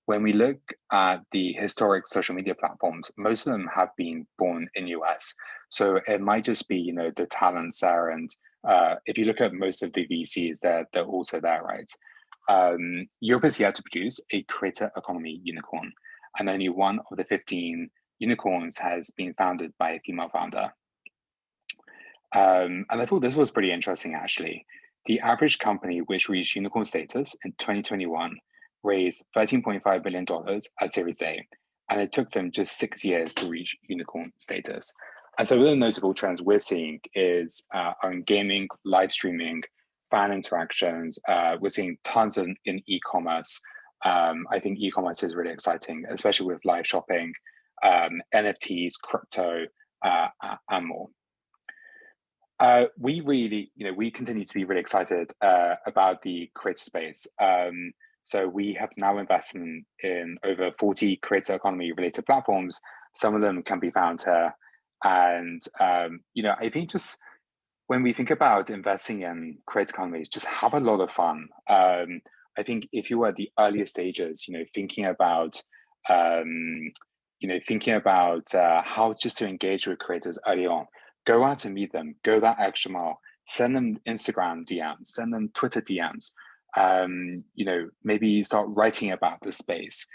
when we look at the historic social media platforms, most of them have been born in US. So it might just be, the talents there. And if you look at most of the VCs, they're also there, right? Europe has yet to produce a creator economy unicorn, and only one of the 15 unicorns has been founded by a female founder. And I thought this was pretty interesting, actually. The average company which reached unicorn status in 2021 raised $13.5 billion at Series A, and it took them just 6 years to reach unicorn status. And so, one of the notable trends we're seeing is on gaming, live streaming, fan interactions. We're seeing tons in e-commerce. I think e-commerce is really exciting, especially with live shopping, NFTs, crypto, and more. We continue to be really excited about the creator space. So we have now invested in over 40 creator economy related platforms. Some of them can be found here. And, I think just when we think about investing in creator economies, just have a lot of fun. I think if you are at the earlier stages, thinking about how just to engage with creators early on, go out and meet them, go that extra mile, send them Instagram DMs, send them Twitter DMs, maybe start writing about the space.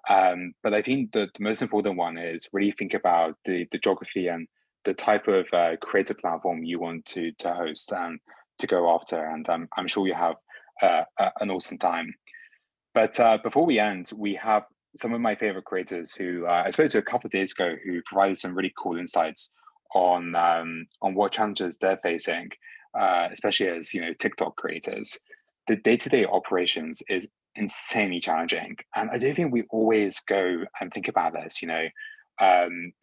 But I think the most important one is really think about the geography and the type of creator platform you want to host and to go after. And I'm sure you have an awesome time. But before we end, we have some of my favorite creators who I spoke to a couple of days ago who provided some really cool insights on what challenges they're facing, especially as TikTok creators. The day-to-day operations is insanely challenging, and I don't think we always go and think about this.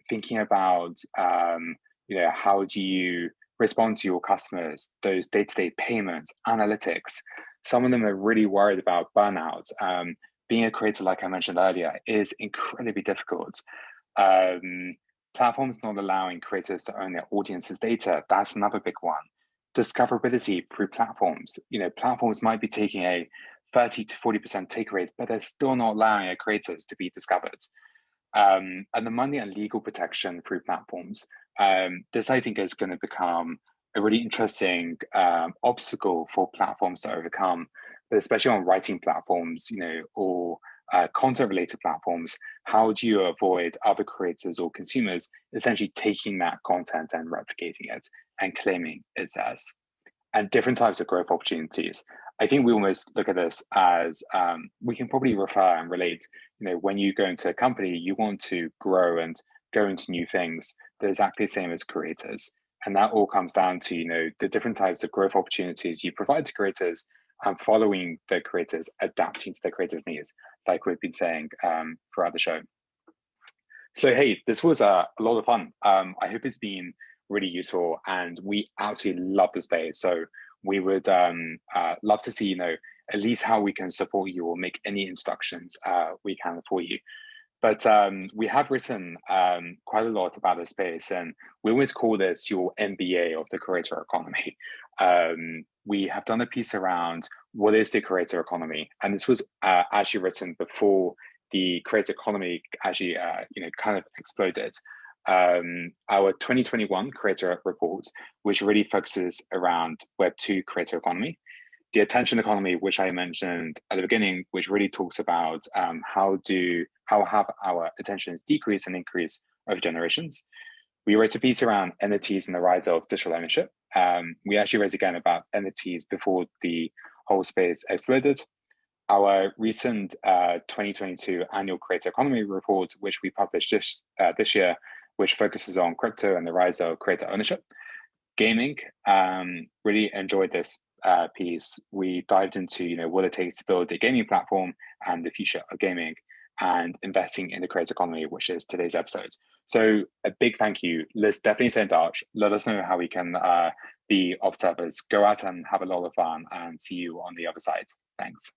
Thinking about how do you respond to your customers, those day-to-day payments, analytics. Some of them are really worried about burnout. Being a creator, like I mentioned earlier, is incredibly difficult. Platforms not allowing creators to own their audience's data, that's another big one. Discoverability through platforms. Platforms might be taking a 30 to 40% take rate, but they're still not allowing their creators to be discovered. And the money and legal protection through platforms. This, I think, is going to become a really interesting obstacle for platforms to overcome, but especially on writing platforms, or content-related platforms. How do you avoid other creators or consumers essentially taking that content and replicating it and claiming it's theirs? And different types of growth opportunities. I think we almost look at this as we can probably refer and relate. When you go into a company, you want to grow and go into new things. They're exactly the same as creators. And that all comes down to, the different types of growth opportunities you provide to creators and following the creators, adapting to the creators' needs, like we've been saying throughout the show. So, hey, this was a lot of fun. I hope it's been really useful, and we absolutely love the space. So we would love to see, at least how we can support you or make any introductions we can for you. But we have written quite a lot about the space, and we always call this your MBA of the creator economy. We have done a piece around what is the creator economy, and this was actually written before the creator economy actually, kind of exploded. Our 2021 creator report, which really focuses around Web2 creator economy. the attention economy, which I mentioned at the beginning, which really talks about how have our attentions decrease and increase over generations. We wrote a piece around NFTs and the rise of digital ownership. We actually wrote again about NFTs before the whole space exploded. Our recent 2022 annual creator economy report, which we published this year, which focuses on crypto and the rise of creator ownership. Gaming, really enjoyed this piece. We dived into what it takes to build a gaming platform and the future of gaming, and investing in the creator economy, which is today's episode. So a big thank you. Let's definitely stay in touch. Let us know how we can be observers. Go out and have a lot of fun, and see you on the other side. Thanks.